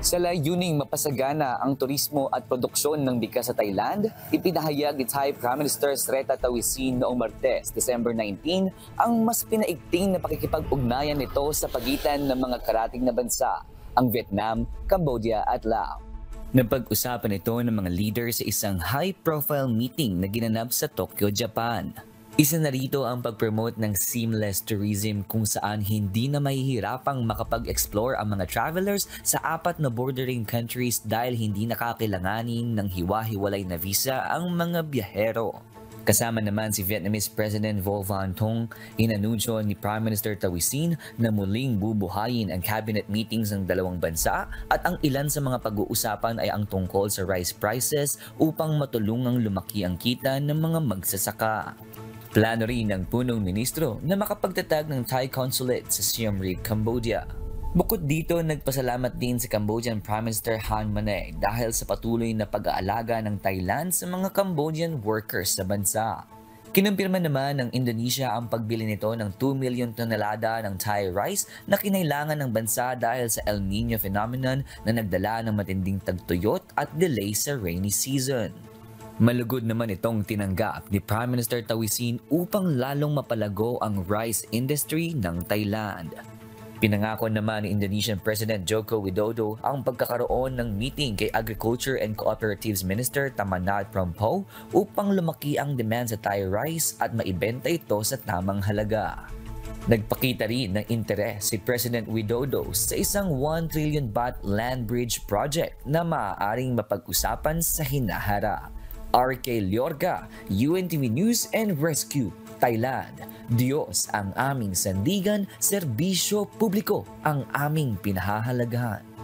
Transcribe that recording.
Sa layuning mapasagana ang turismo at produksyon ng bigas sa Thailand, ipinahayag ni Thai Prime Minister Srettha Thavisin noong Martes, December 19, ang mas pinaigting na pakikipag-ugnayan nito sa pagitan ng mga karating na bansa, ang Vietnam, Cambodia at Laos. Napag-usapan ito ng mga leader sa isang high-profile meeting na ginanap sa Tokyo, Japan. Isa na rito ang pag-promote ng seamless tourism kung saan hindi na mahihirapang makapag-explore ang mga travelers sa 4 na bordering countries dahil hindi nakakailanganin ng hiwa-hiwalay na visa ang mga biyahero. Kasama naman si Vietnamese President Vo Van Thong, inanunsyo ni Prime Minister Thavisin na muling bubuhayin ang cabinet meetings ng dalawang bansa at ang ilan sa mga pag-uusapan ay ang tungkol sa rice prices upang matulungang lumaki ang kita ng mga magsasaka. Plano rin ng punong ministro na makapagtatag ng Thai consulate sa Siem Reap, Cambodia. Bukod dito, nagpasalamat din si Cambodian Prime Minister Han Manet dahil sa patuloy na pag-aalaga ng Thailand sa mga Cambodian workers sa bansa. Kinumpirma naman ng Indonesia ang pagbili nito ng 2 million tonelada ng Thai rice na kinailangan ng bansa dahil sa El Nino phenomenon na nagdala ng matinding tagtuyot at delay sa rainy season. Malugod naman itong tinanggap ni Prime Minister Thavisin upang lalong mapalago ang rice industry ng Thailand. Pinangako naman ni Indonesian President Joko Widodo ang pagkakaroon ng meeting kay Agriculture and Cooperatives Minister Tamanat Prompo upang lumaki ang demand sa Thai rice at maibenta ito sa tamang halaga. Nagpakita rin ng interes si President Widodo sa isang 1 trillion baht land bridge project na maaaring mapag-usapan sa hinaharap. RK Liorga, UNTV News and Rescue, Thailand. Diyos ang aming sandigan, serbisyo publiko ang aming pinahahalagahan.